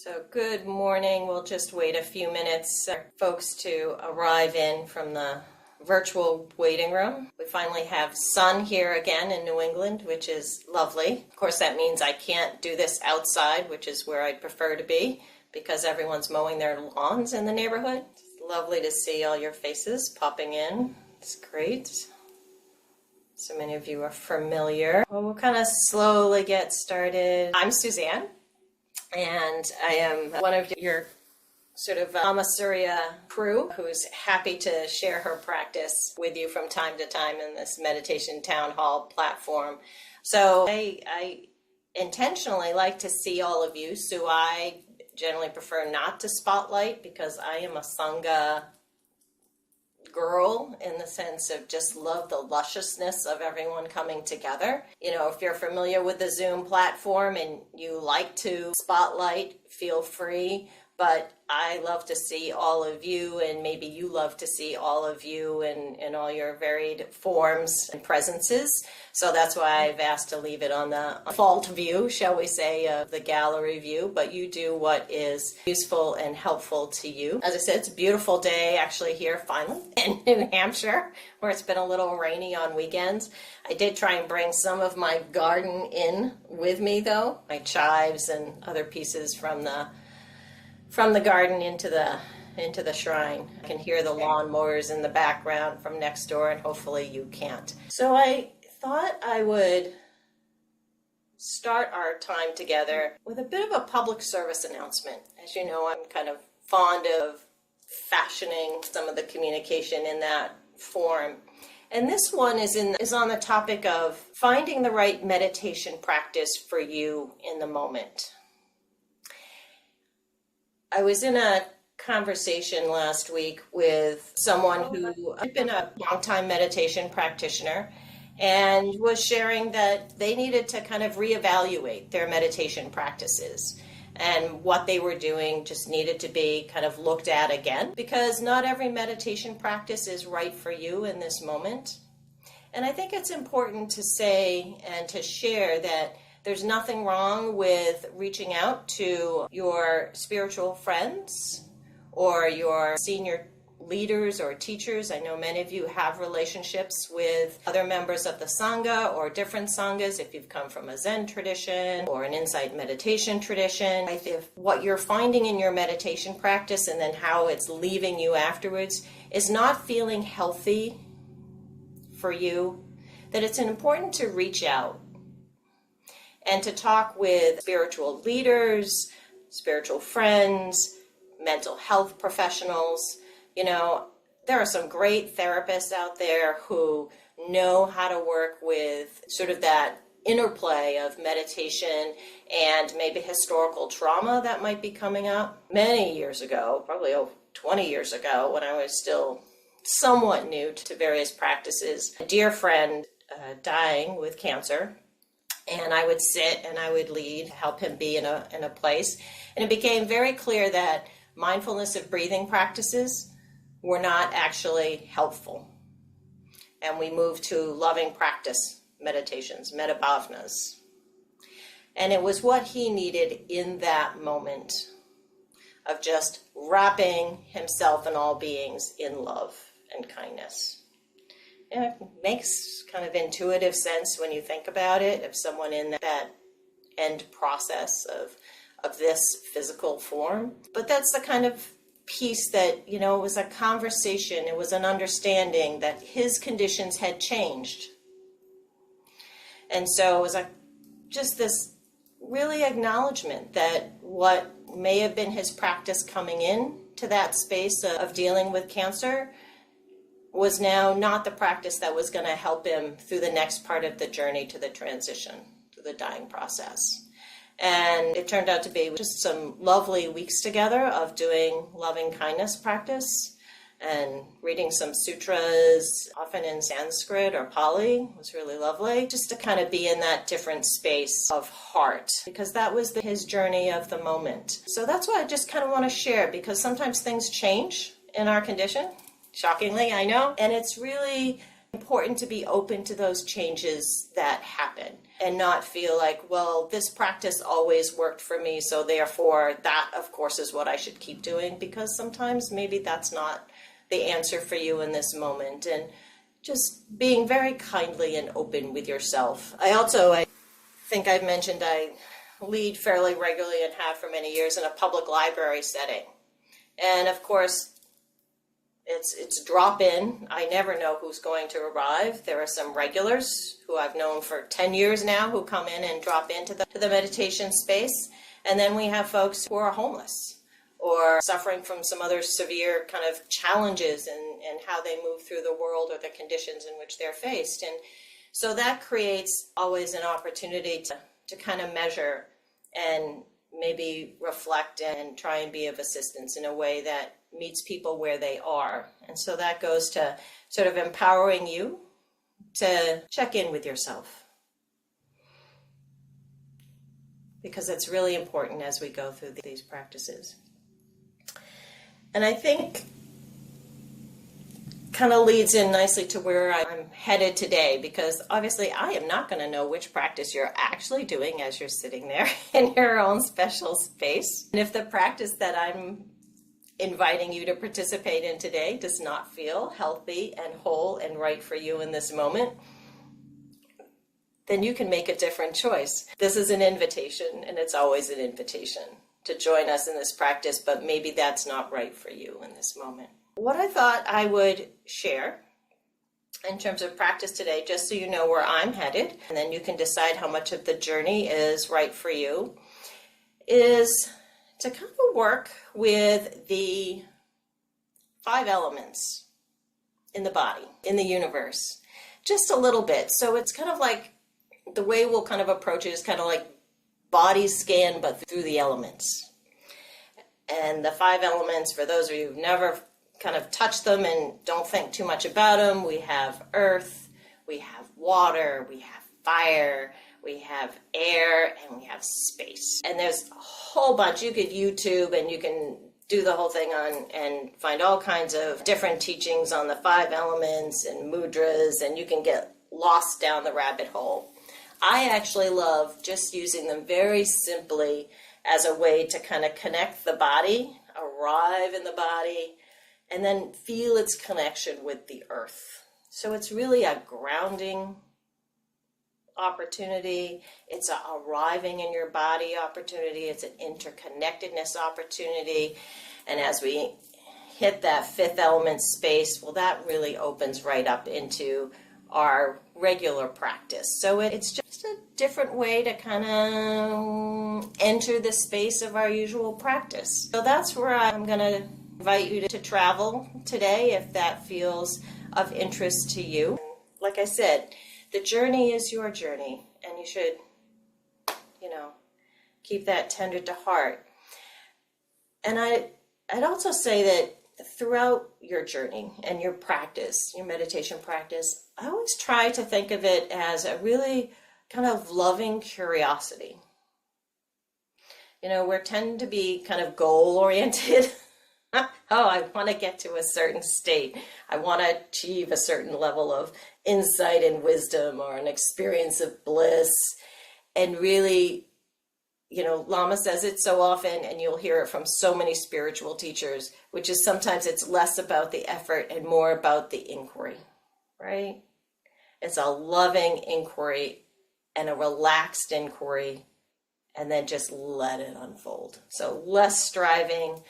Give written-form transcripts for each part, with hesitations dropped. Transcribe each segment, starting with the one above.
So good morning. We'll just wait a few minutes for folks to arrive in from the virtual waiting room. We finally have sun here again in New England, which is lovely. Of course, that means I can't do this outside, which is where I'd prefer to be because everyone's mowing their lawns in the neighborhood. It's lovely to see all your faces popping in. It's great. So many of you are familiar. Well, we'll kind of slowly get started. I'm Suzanne. And I am one of your sort of Mama Surya crew who's happy to share her practice with you from time to time in this meditation town hall platform. So I intentionally like to see all of you. So I generally prefer not to spotlight because I am a Sangha girl in the sense of just love the lusciousness of everyone coming together. You know, if you're familiar with the Zoom platform and you like to spotlight, feel free. But I love to see all of you, and maybe you love to see all of you in all your varied forms and presences. So that's why I've asked to leave it on the default view, shall we say, of the gallery view. But you do what is useful and helpful to you. As I said, it's a beautiful day actually here finally in New Hampshire, where it's been a little rainy on weekends. I did try and bring some of my garden in with me though, my chives and other pieces from the garden into the shrine. I can hear the lawnmowers in the background from next door, and hopefully you can't. So I thought I would start our time together with a bit of a public service announcement. As you know, I'm kind of fond of fashioning some of the communication in that form. And this one is on the topic of finding the right meditation practice for you in the moment. I was in a conversation last week with someone who had been a long-time meditation practitioner and was sharing that they needed to kind of reevaluate their meditation practices, and what they were doing just needed to be kind of looked at again, because not every meditation practice is right for you in this moment. And I think it's important to say and to share that there's nothing wrong with reaching out to your spiritual friends or your senior leaders or teachers. I know many of you have relationships with other members of the Sangha or different Sanghas if you've come from a Zen tradition or an insight meditation tradition. If what you're finding in your meditation practice and then how it's leaving you afterwards is not feeling healthy for you, that it's important to reach out and to talk with spiritual leaders, spiritual friends, mental health professionals. You know, there are some great therapists out there who know how to work with sort of that interplay of meditation and maybe historical trauma that might be coming up. Many years ago, probably 20 years ago, when I was still somewhat new to various practices, a dear friend dying with cancer, and I would sit and I would lead, help him be in a place. And it became very clear that mindfulness of breathing practices were not actually helpful. And we moved to loving practice meditations, medabhavnas. And it was what he needed in that moment of just wrapping himself and all beings in love and kindness. And it makes kind of intuitive sense when you think about it, of someone in that end process of this physical form. But that's the kind of piece that, you know, it was a conversation, it was an understanding that his conditions had changed. And so it was just this really acknowledgement that what may have been his practice coming in to that space of dealing with cancer was now not the practice that was going to help him through the next part of the journey to the transition, to the dying process. And it turned out to be just some lovely weeks together of doing loving kindness practice and reading some sutras, often in Sanskrit or Pali. It was really lovely, just to kind of be in that different space of heart, because that was his journey of the moment. So that's what I just kind of want to share, because sometimes things change in our condition. Shockingly, I know. And it's really important to be open to those changes that happen. and not feel like, well, this practice always worked for me, so therefore that, of course, is what I should keep doing, because sometimes maybe that's not the answer for you in this moment. And just being very kindly and open with yourself. I think I've mentioned I lead fairly regularly and have for many years in a public library setting. And of course, it's drop in. I never know who's going to arrive. There are some regulars who I've known for 10 years now who come in and drop into the meditation space. And then we have folks who are homeless or suffering from some other severe kind of challenges and how they move through the world or the conditions in which they're faced. And so that creates always an opportunity to kind of measure and maybe reflect and try and be of assistance in a way that meets people where they are. And so that goes to sort of empowering you to check in with yourself, because it's really important as we go through these practices. And I think kind of leads in nicely to where I'm headed today, because obviously I am not going to know which practice you're actually doing as you're sitting there in your own special space. And if the practice that I'm inviting you to participate in today does not feel healthy and whole and right for you in this moment, then you can make a different choice. This is an invitation, and it's always an invitation to join us in this practice, but maybe that's not right for you in this moment. What I thought I would share in terms of practice today, just so you know where I'm headed, and then you can decide how much of the journey is right for you, is to kind of work with the 5 elements in the body, in the universe, just a little bit. So it's kind of like the way we'll kind of approach it is kind of like body scan, but through the elements. And the 5 elements, for those of you who've never kind of touched them and don't think too much about them, we have earth, we have water, we have fire, we have air, and we have space. And there's a whole bunch. You could YouTube and you can do the whole thing on and find all kinds of different teachings on the 5 elements and mudras, and you can get lost down the rabbit hole. I actually love just using them very simply as a way to kind of connect the body, arrive in the body, and then feel its connection with the earth. So it's really a grounding opportunity. It's a arriving in your body opportunity. It's an interconnectedness opportunity. And as we hit that 5th element space, well, that really opens right up into our regular practice. So it's just a different way to kind of enter the space of our usual practice. So that's where I'm going to invite you to travel today, if that feels of interest to you. Like I said, the journey is your journey, and you should, keep that tender to heart. And I'd also say that throughout your journey and your practice, your meditation practice, I always try to think of it as a really kind of loving curiosity. We tend to be kind of goal-oriented. Oh, I want to get to a certain state. I want to achieve a certain level of insight and wisdom or an experience of bliss. And really, Lama says it so often, and you'll hear it from so many spiritual teachers, which is sometimes it's less about the effort and more about the inquiry, right? It's a loving inquiry and a relaxed inquiry, and then just let it unfold. So less striving,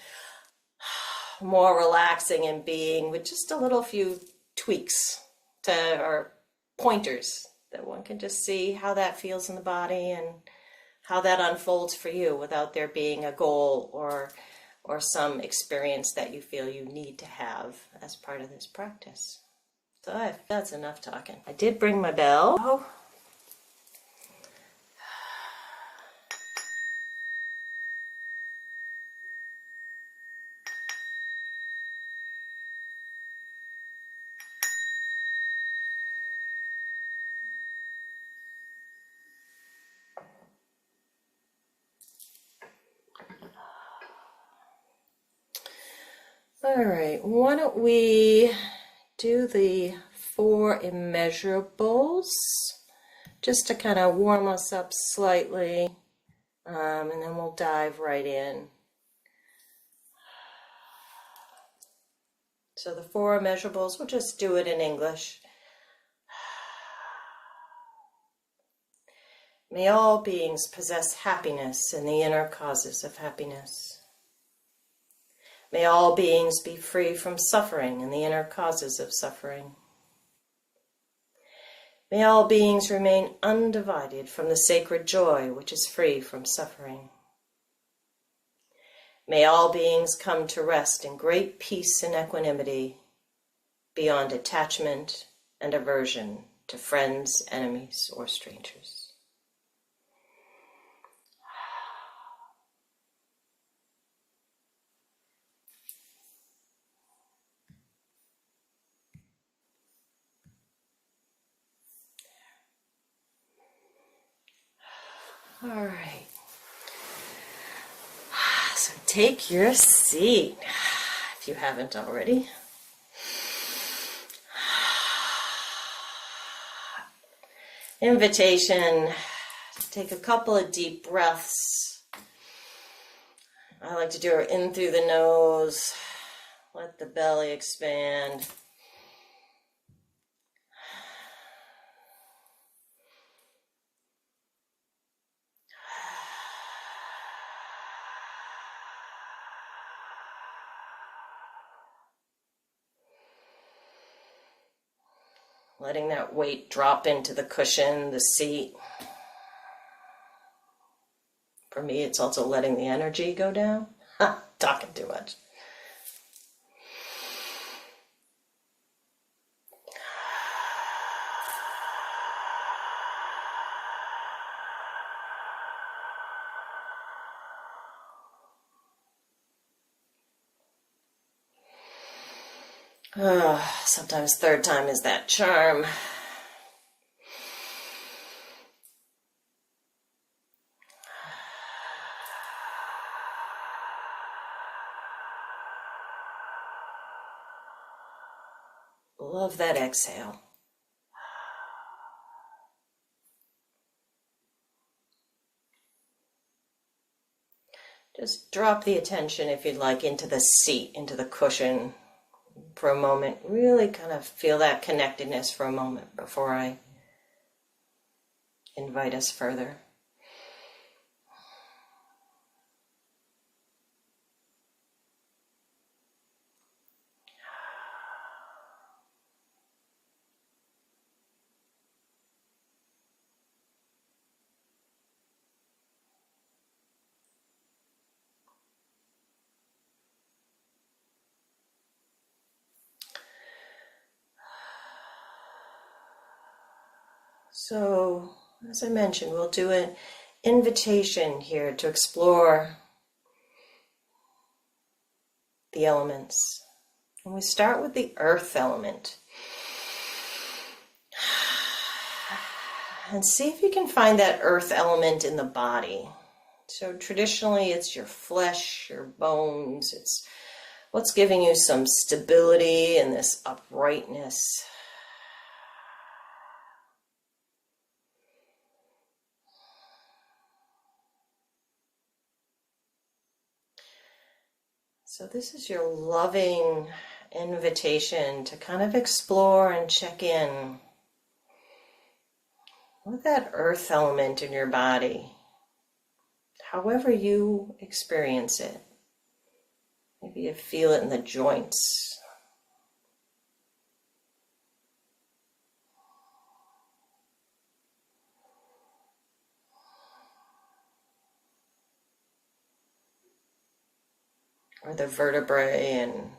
more relaxing and being, with just a little few tweaks or pointers that one can just see how that feels in the body and how that unfolds for you without there being a goal or some experience that you feel you need to have as part of this practice. So that's enough talking. I did bring my bell. Oh. All right, why don't we do the 4 immeasurables just to kind of warm us up slightly, and then we'll dive right in. So the 4 immeasurables, we'll just do it in English. May all beings possess happiness and the inner causes of happiness. May all beings be free from suffering and the inner causes of suffering. May all beings remain undivided from the sacred joy which is free from suffering. May all beings come to rest in great peace and equanimity, beyond attachment and aversion to friends, enemies, or strangers. All right. So take your seat, if you haven't already. Invitation. Take a couple of deep breaths. I like to do it in through the nose. Let the belly expand. Letting that weight drop into the cushion, the seat. For me, it's also letting the energy go down. Talking too much. Sometimes third time is that charm. Love that exhale. Just drop the attention, if you'd like, into the seat, into the cushion for a moment. Really kind of feel that connectedness for a moment before I invite us further. So, as I mentioned, we'll do an invitation here to explore the elements. And we start with the earth element. And see if you can find that earth element in the body. So traditionally it's your flesh, your bones, it's what's giving you some stability and this uprightness. So this is your loving invitation to kind of explore and check in with that earth element in your body, however you experience it. Maybe you feel it in the joints. Or the vertebrae and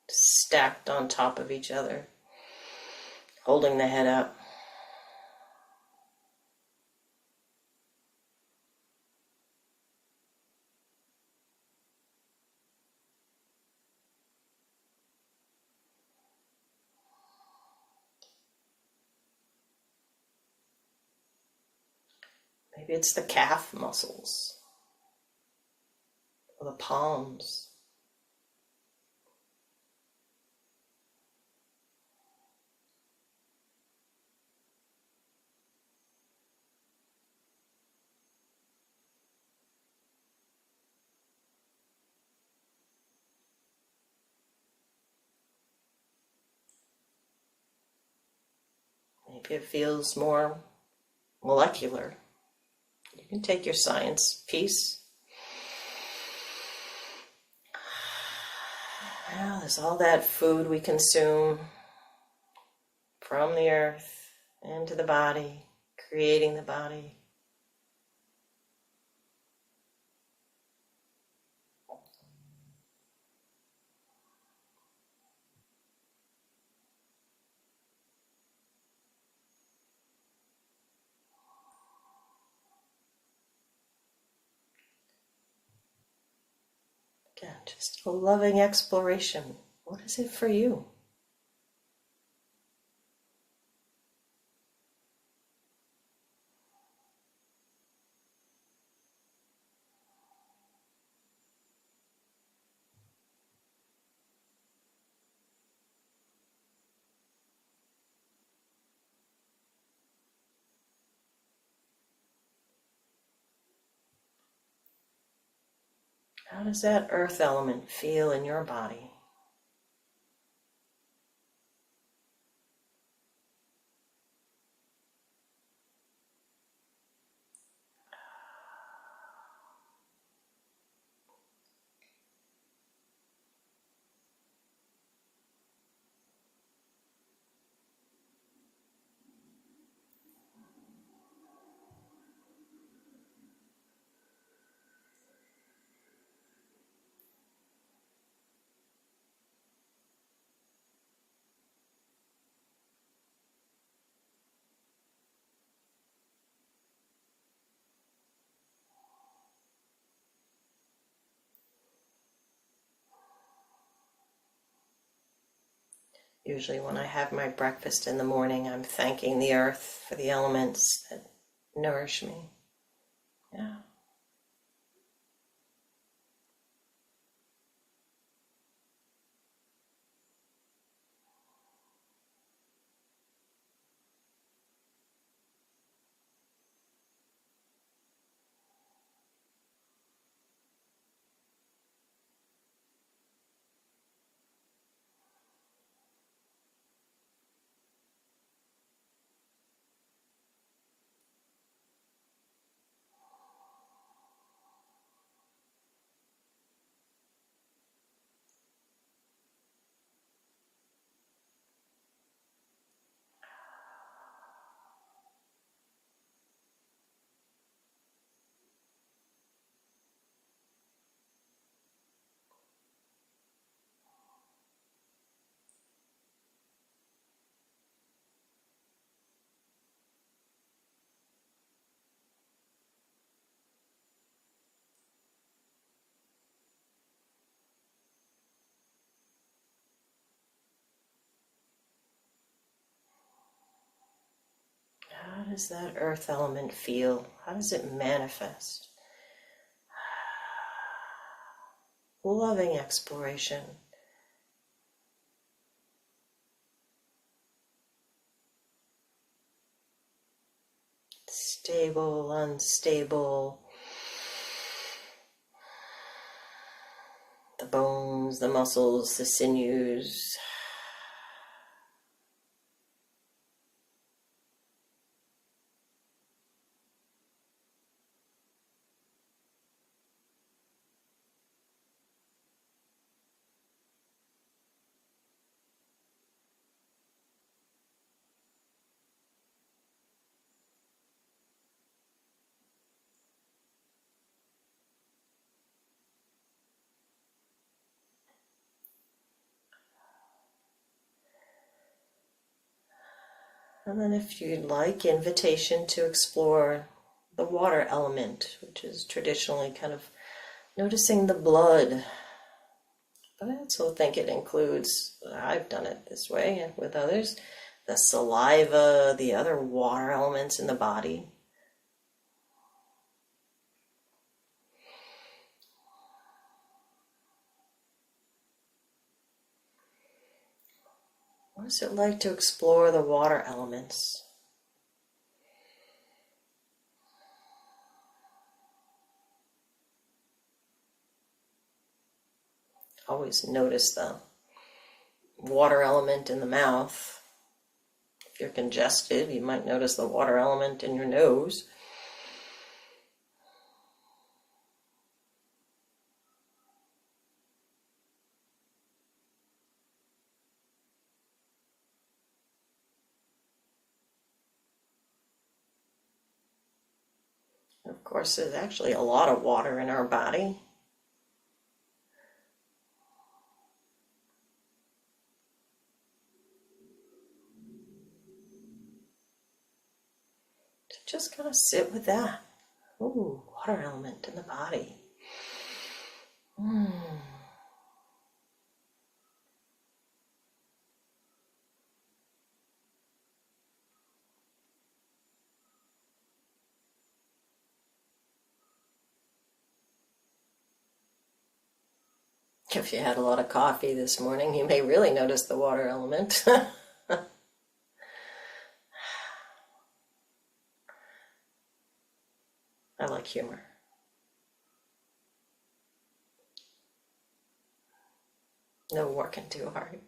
stacked on top of each other, holding the head up. Maybe it's the calf muscles or the palms. Maybe it feels more molecular. You can take your science piece. Well, there's all that food we consume from the earth into the body, creating the body. Again, just a loving exploration. What is it for you? How does that earth element feel in your body? Usually when I have my breakfast in the morning, I'm thanking the earth for the elements that nourish me. Yeah. How does that earth element feel? How does it manifest? Loving exploration. Stable, unstable. The bones, the muscles, the sinews. And then if you'd like, invitation to explore the water element, which is traditionally kind of noticing the blood. But I also think it includes, I've done it this way and with others, the saliva, the other water elements in the body. What is it like to explore the water elements? Always notice the water element in the mouth. If you're congested, you might notice the water element in your nose. Of course, there's actually a lot of water in our body. So just kind of sit with that. Ooh, water element in the body. If you had a lot of coffee this morning, you may really notice the water element. I like humor. No working too hard.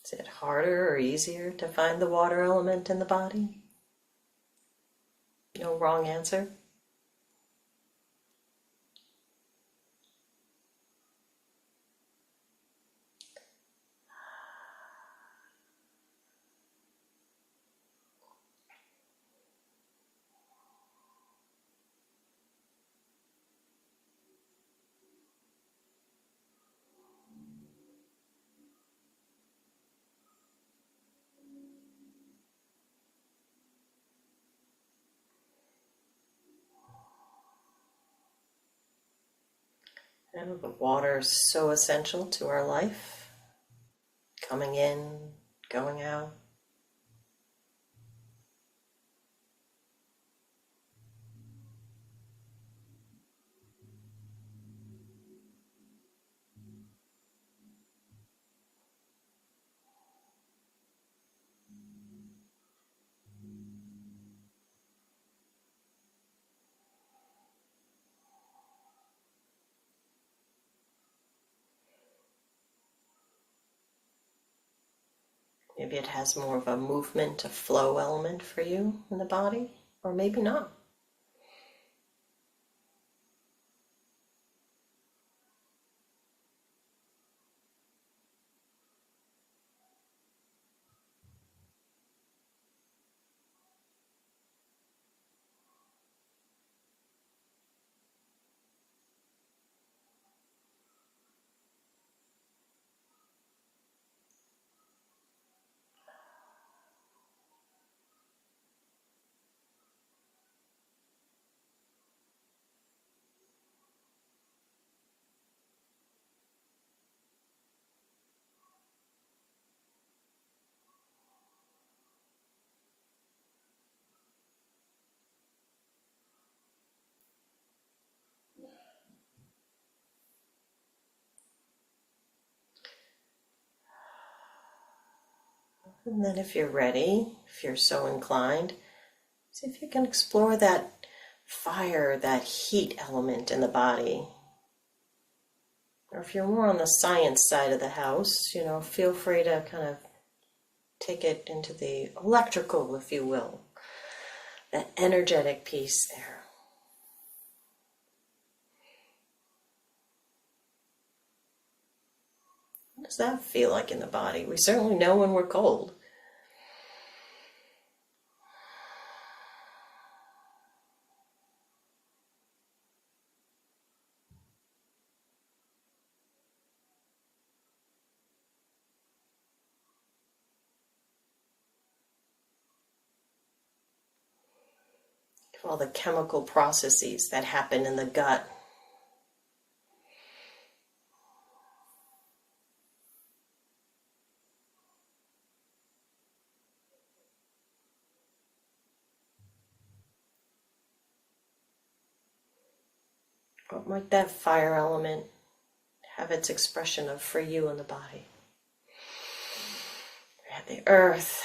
Is it harder or easier to find the water element in the body? No wrong answer. And the water is so essential to our life. Coming in, going out. Maybe it has more of a movement, a flow element for you in the body, or maybe not. And then if you're ready, if you're so inclined, see if you can explore that fire, that heat element in the body. Or if you're more on the science side of the house, feel free to kind of take it into the electrical, if you will, that energetic piece there. What does that feel like in the body? We certainly know when we're cold. All the chemical processes that happen in the gut. What might that fire element have its expression of for you in the body? We have the earth,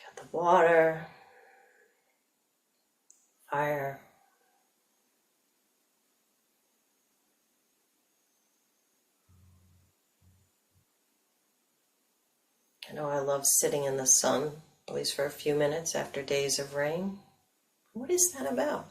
got the water, fire. I know I love sitting in the sun, at least for a few minutes after days of rain. What is that about?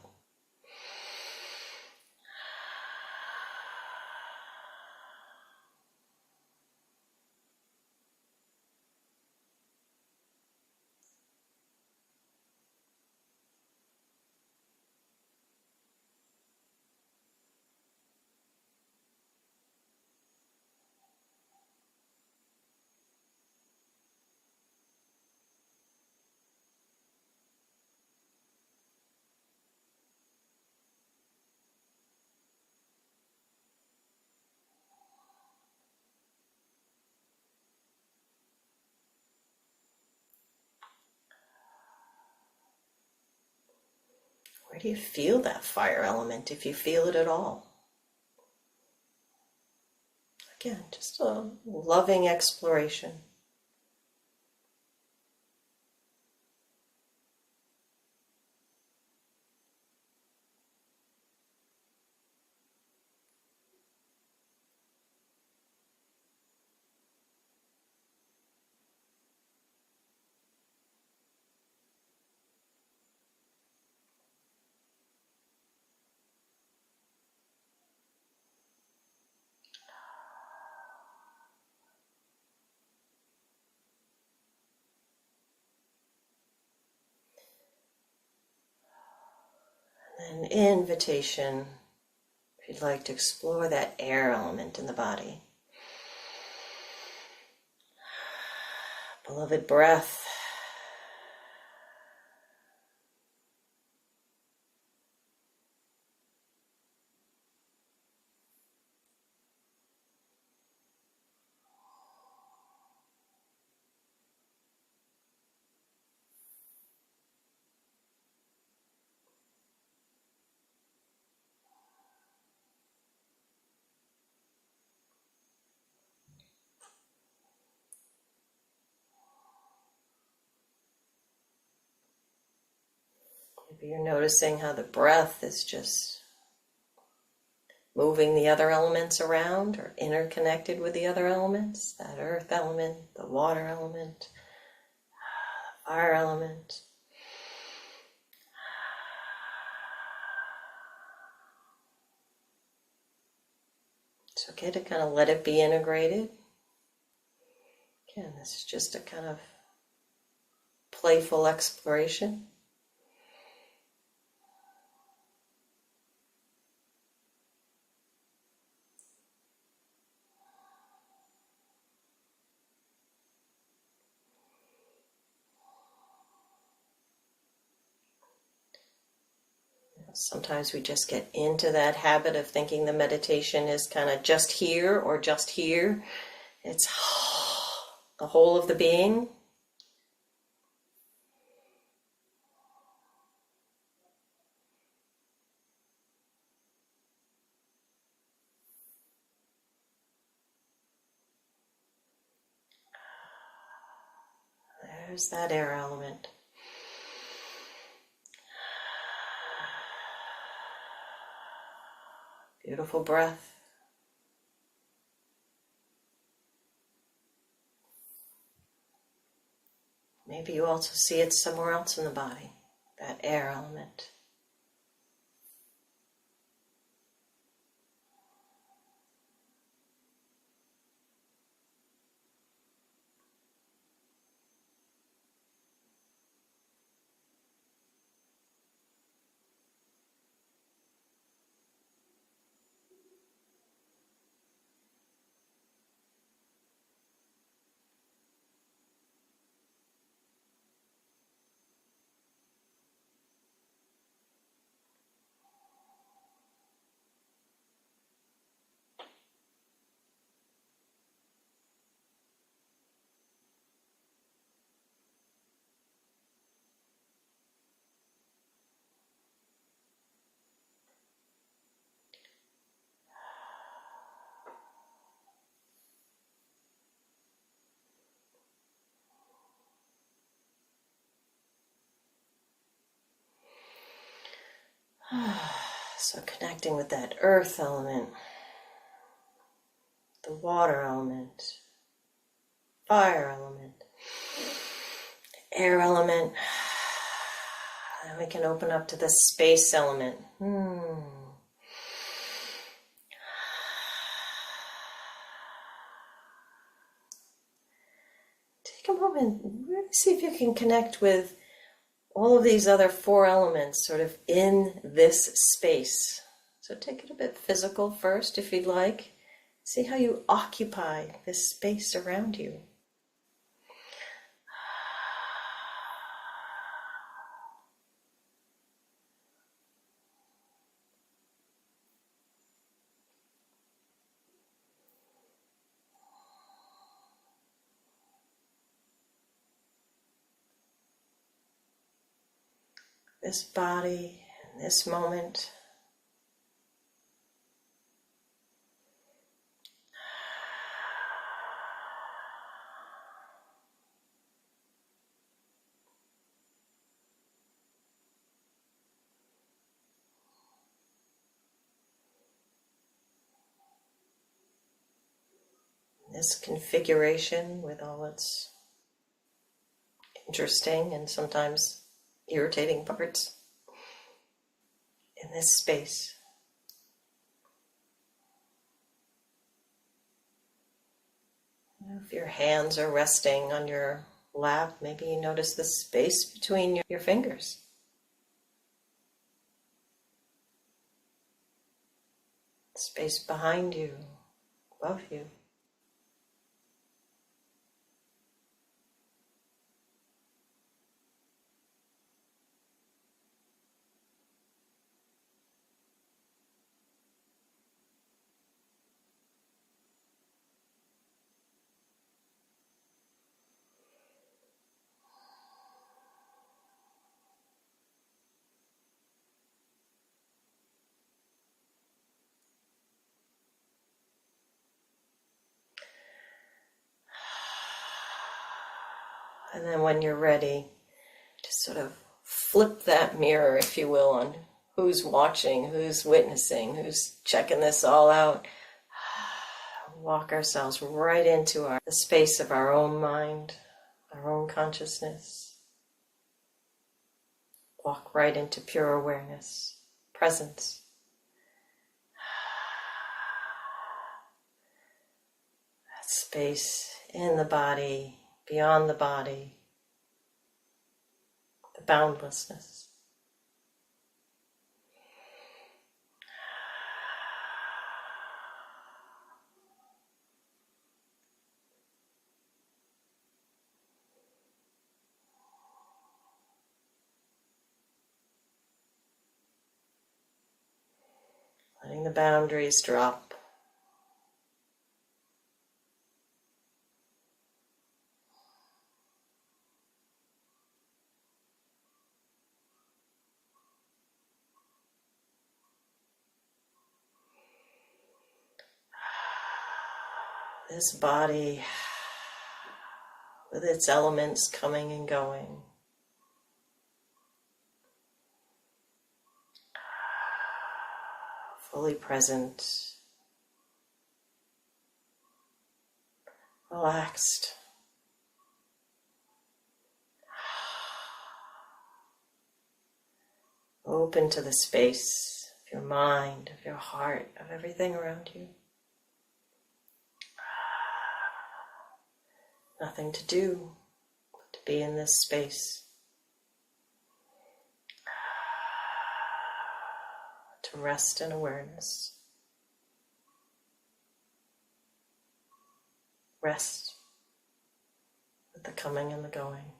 Where do you feel that fire element, if you feel it at all? Again, just a loving exploration. An invitation, if you'd like to explore that air element in the body. Beloved breath. Maybe you're noticing how the breath is just moving the other elements around or interconnected with the other elements. That earth element, the water element, the fire element. It's okay to kind of let it be integrated. Again, this is just a kind of playful exploration. Sometimes we just get into that habit of thinking the meditation is kind of just here or just here. It's the whole of the being. There's that air element. Beautiful breath. Maybe you also see it somewhere else in the body, that air element. So connecting with that earth element, the water element, fire element, air element. And we can open up to the space element. Take a moment, really see if you can connect with all of these other four elements sort of in this space. So take it a bit physical first if you'd like. See how you occupy this space around you. This body, in this moment. This configuration with all its interesting and sometimes irritating parts in this space. If your hands are resting on your lap, maybe you notice the space between your fingers. Space behind you, above you. And then when you're ready, just sort of flip that mirror, if you will, on who's watching, who's witnessing, who's checking this all out. Walk ourselves right into the space of our own mind, our own consciousness. Walk right into pure awareness, presence. That space in the body, beyond the body, the boundlessness. Letting the boundaries drop. This body with its elements coming and going. Fully present. Relaxed. Open to the space of your mind, of your heart, of everything around you. Nothing to do but to be in this space. To rest in awareness. Rest with the coming and the going.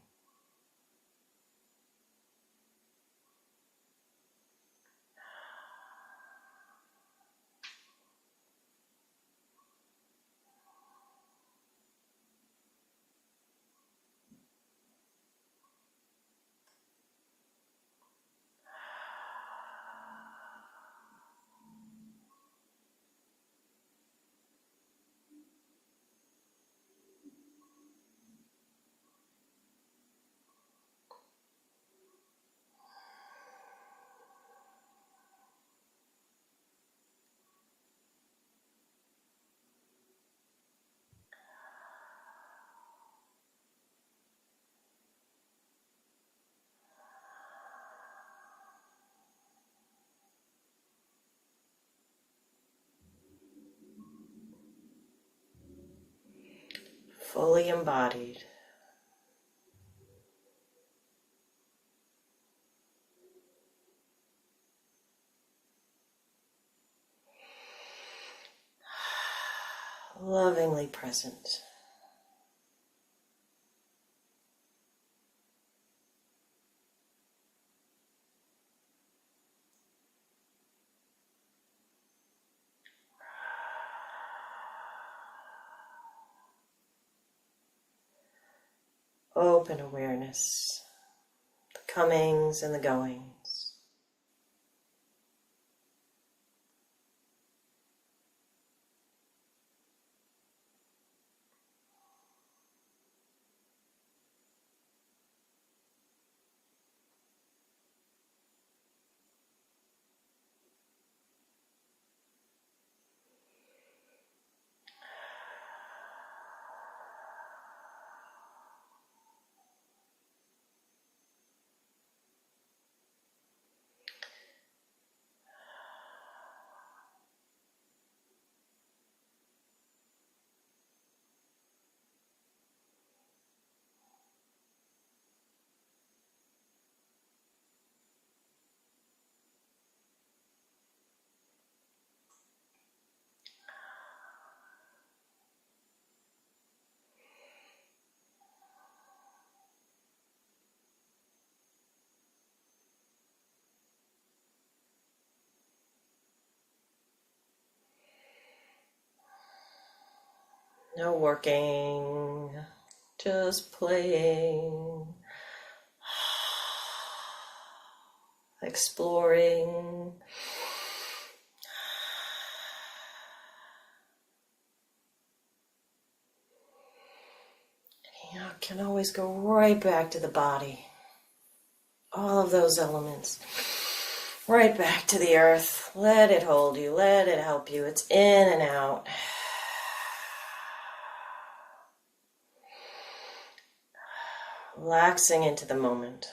fully embodied. Lovingly present. Open awareness, the comings and the goings. No working, just playing, exploring. You can always go right back to the body. All of those elements. Right back to the earth. Let it hold you. Let it help you. It's in and out. Relaxing into the moment.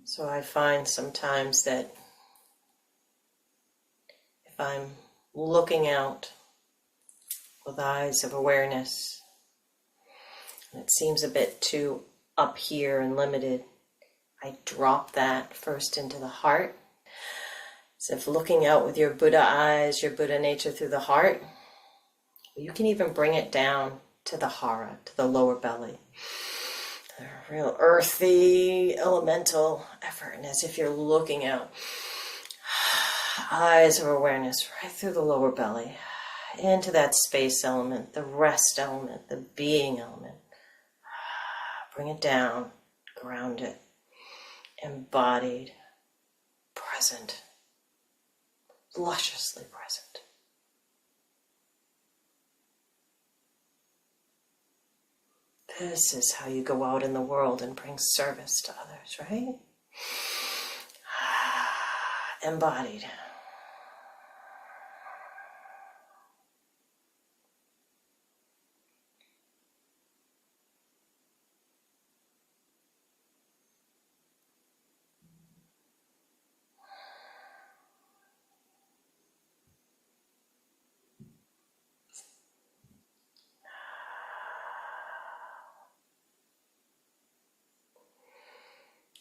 So I find sometimes that if I'm looking out with eyes of awareness, and it seems a bit too up here and limited, I drop that first into the heart. As if looking out with your Buddha eyes, your Buddha nature through the heart, you can even bring it down to the hara, to the lower belly. A real earthy, elemental effort, and as if you're looking out, eyes of awareness right through the lower belly, into that space element, the rest element, the being element. Bring it down, ground it, embodied, present, lusciously present. This is how you go out in the world and bring service to others, right? Embodied.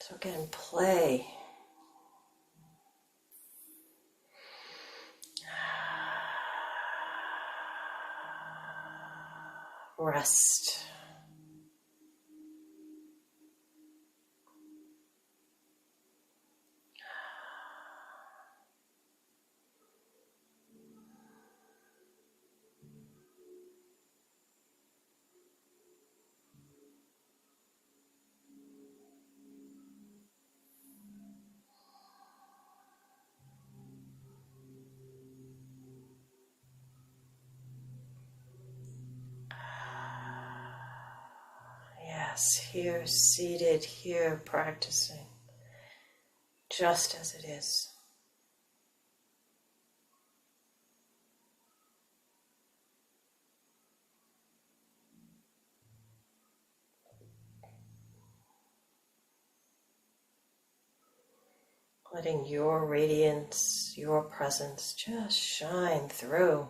So again, play. Rest. Yes, here, seated, here, practicing, just as it is. Letting your radiance, your presence just shine through.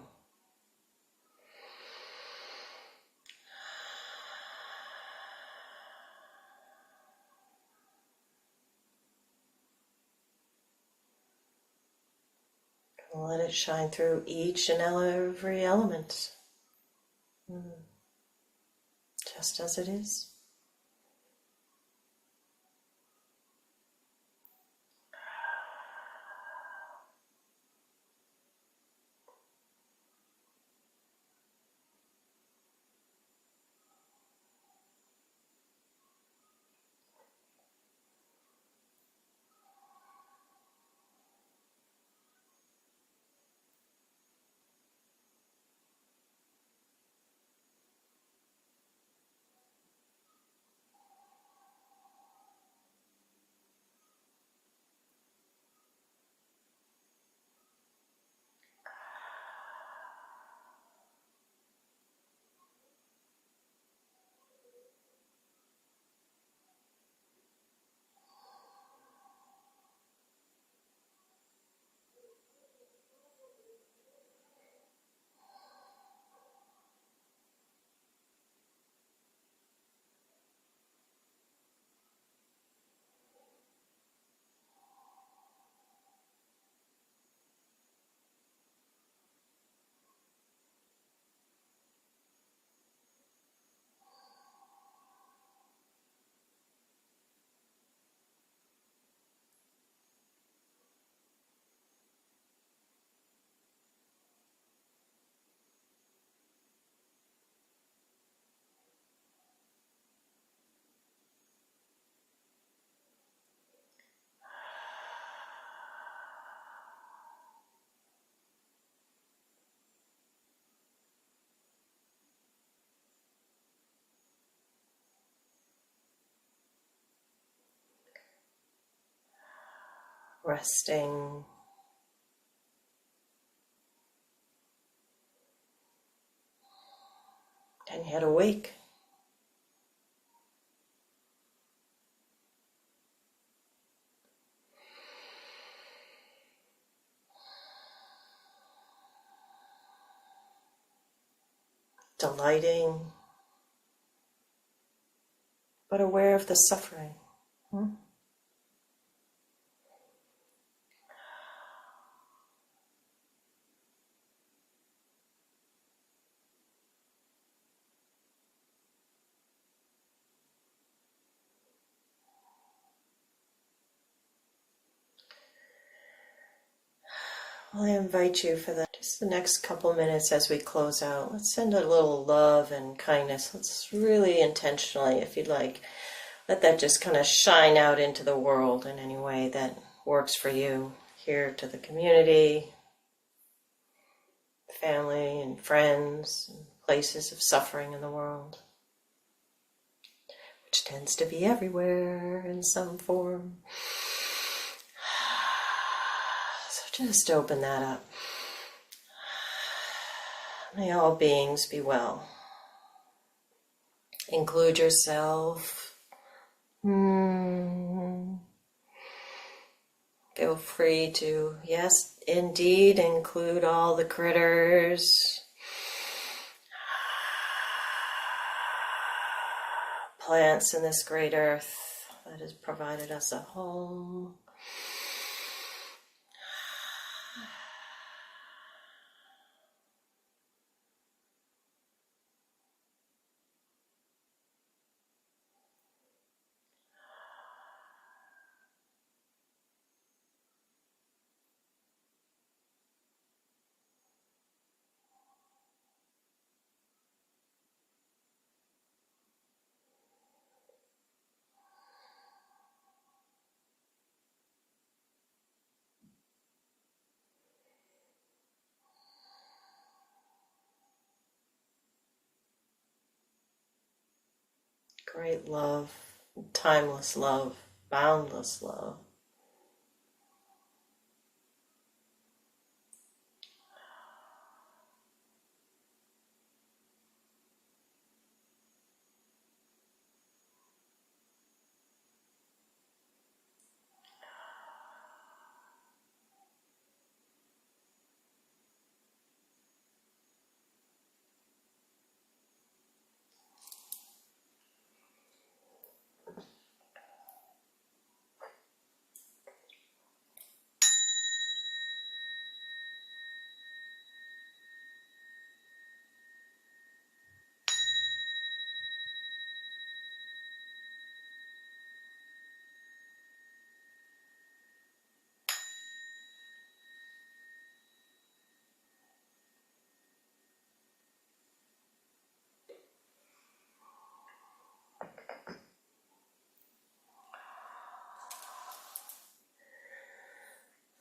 Let it shine through each and every element, just as it is. Resting. And yet awake. Delighting, but aware of the suffering. Well, I invite you for just the next couple minutes as we close out. Let's send a little love and kindness. Let's really intentionally, if you'd like, let that just kind of shine out into the world in any way that works for you. Here to the community, family and friends, and places of suffering in the world, which tends to be everywhere in some form. So just open that up. May all beings be well. Include yourself. Feel free to, yes, indeed, include all the critters. Plants in this great earth. that has provided us a home. Great love, timeless love, boundless love.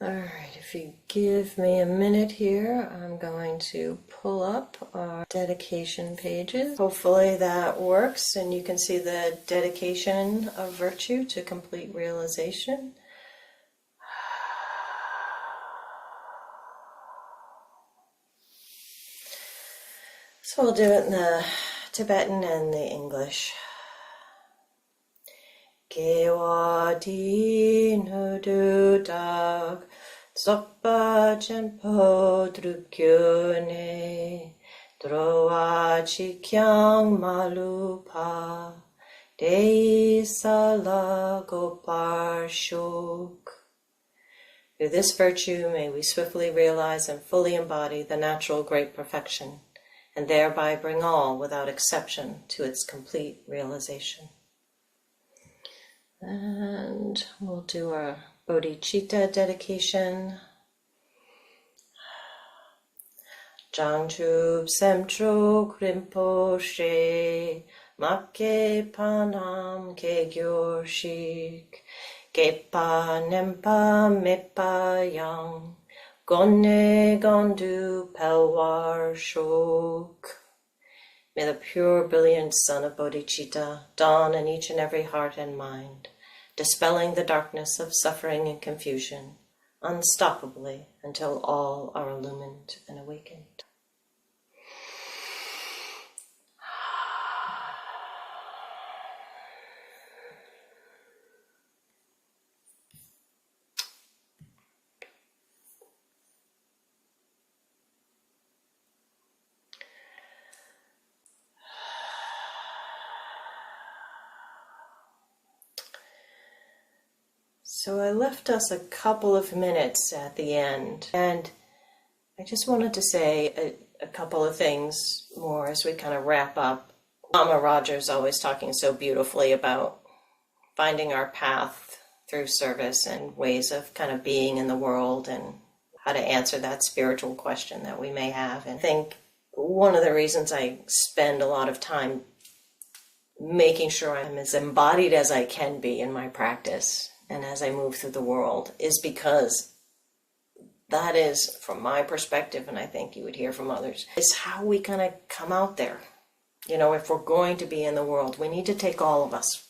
All right, if you give me a minute here, I'm going to pull up our dedication pages. Hopefully that works and you can see the dedication of virtue to complete realization. So we'll do it in the Tibetan and the English. Gewa di no du dag, zoppa genpo drukyone, droa chikyang malupa, dei sala gopar shok. Through this virtue may we swiftly realize and fully embody the natural great perfection, and thereby bring all without exception to its complete realization. And we'll do our bodhicitta dedication. Jangchub semtro krimpo she, makke panam ke gyorshik, kepa nempa mepa yang, gonne gondu pelwar shok. May the pure, brilliant sun of bodhicitta dawn in each and every heart and mind, dispelling the darkness of suffering and confusion, unstoppably until all are illumined and awakened. So I left us a couple of minutes at the end, and I just wanted to say a couple of things more as we kind of wrap up. Mama Roger's always talking so beautifully about finding our path through service and ways of kind of being in the world and how to answer that spiritual question that we may have. And I think one of the reasons I spend a lot of time making sure I'm as embodied as I can be in my practice and as I move through the world is because that is, from my perspective, and I think you would hear from others, is how we kind of come out there. You know, if we're going to be in the world, we need to take all of us.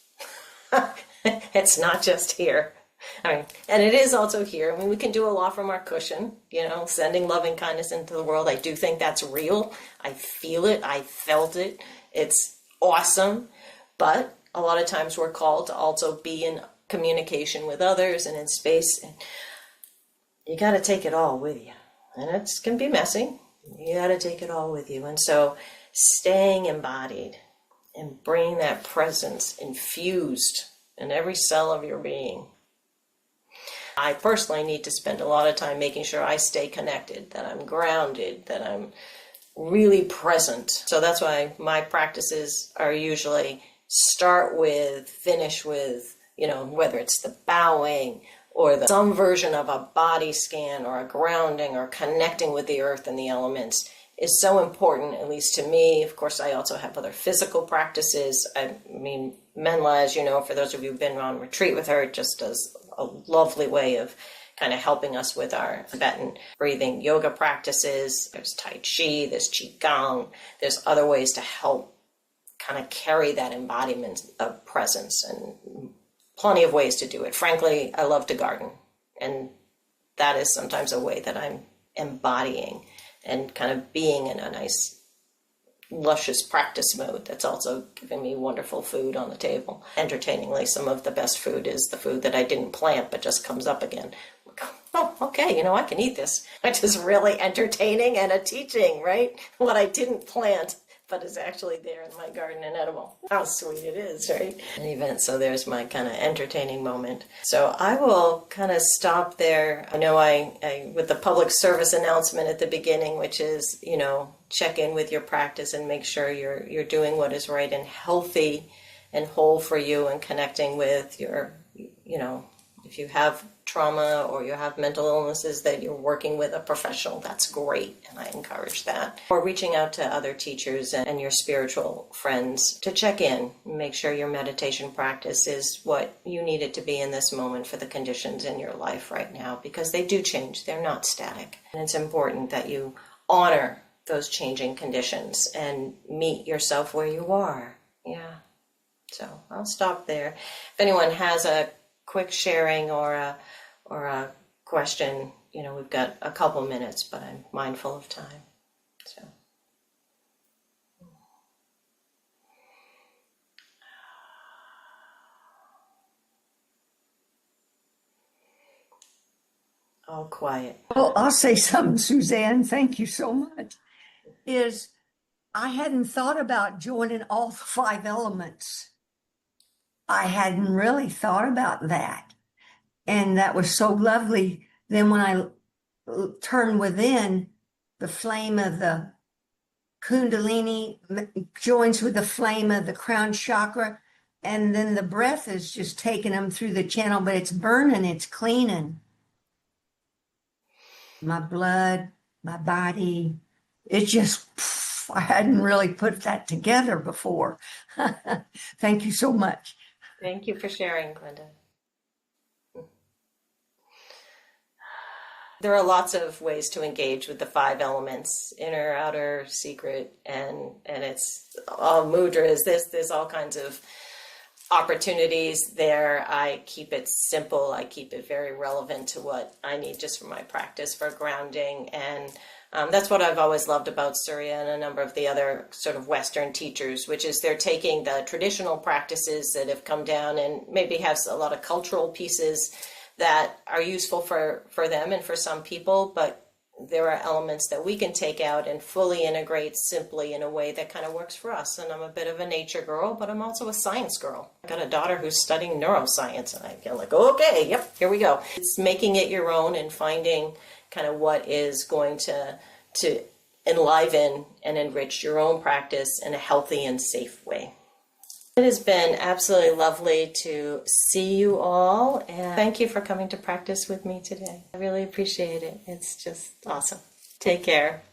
It's not just here. I mean, and it is also here. I mean, we can do a lot from our cushion, you know, sending loving kindness into the world. I do think that's real. I feel it. I felt it. It's awesome. But a lot of times we're called to also be in communication with others and in space. And you got to take it all with you. And it can be messy. You got to take it all with you. And so staying embodied and bringing that presence infused in every cell of your being. I personally need to spend a lot of time making sure I stay connected, that I'm grounded, that I'm really present. So that's why my practices are usually start with, finish with, whether it's the bowing or some version of a body scan or a grounding or connecting with the earth and the elements is so important, at least to me. Of course, I also have other physical practices. I mean, Menla, as you know, for those of you who've been on retreat with her, just does a lovely way of kind of helping us with our Tibetan breathing yoga practices. There's Tai Chi, there's Qigong, there's other ways to help kind of carry that embodiment of presence, and plenty of ways to do it. Frankly, I love to garden, and that is sometimes a way that I'm embodying and kind of being in a nice, luscious practice mode that's also giving me wonderful food on the table. Entertainingly, some of the best food is the food that I didn't plant but just comes up again. Oh, okay, I can eat this. Which is really entertaining and a teaching, right? What I didn't plant but is actually there in my garden and edible. How sweet it is, right? An event, so there's my kind of entertaining moment. So I will kind of stop there. I know I with the public service announcement at the beginning, which is, check in with your practice and make sure you're doing what is right and healthy and whole for you, and connecting with your, if you have trauma or you have mental illnesses, that you're working with a professional, that's great, and I encourage that. Or reaching out to other teachers and your spiritual friends to check in, make sure your meditation practice is what you need it to be in this moment for the conditions in your life right now, because they do change, they're not static. And it's important that you honor those changing conditions and meet yourself where you are. Yeah. So I'll stop there. If anyone has a quick sharing or a question, we've got a couple minutes, but I'm mindful of time. So. All quiet. Well, I'll say something, Suzanne. Thank you so much. I hadn't thought about joining all the 5 elements. I hadn't really thought about that. And that was so lovely. Then when I turned within, the flame of the Kundalini joins with the flame of the crown chakra. And then the breath is just taking them through the channel, but it's burning, it's cleaning my blood, my body. It just, I hadn't really put that together before. Thank you so much. Thank you for sharing, Glenda. There are lots of ways to engage with the 5 elements: inner, outer, secret, and it's all mudras. There's all kinds of opportunities there. I keep it simple. I keep it very relevant to what I need just for my practice for grounding. And that's what I've always loved about Surya and a number of the other sort of Western teachers, which is they're taking the traditional practices that have come down and maybe have a lot of cultural pieces that are useful for them and for some people, but there are elements that we can take out and fully integrate simply in a way that kind of works for us. And I'm a bit of a nature girl, but I'm also a science girl. I got a daughter who's studying neuroscience, and I feel like, okay, yep, here we go. It's making it your own and finding kind of what is going to enliven and enrich your own practice in a healthy and safe way. It has been absolutely lovely to see you all, and thank you for coming to practice with me today. I really appreciate it. It's just awesome. Take care.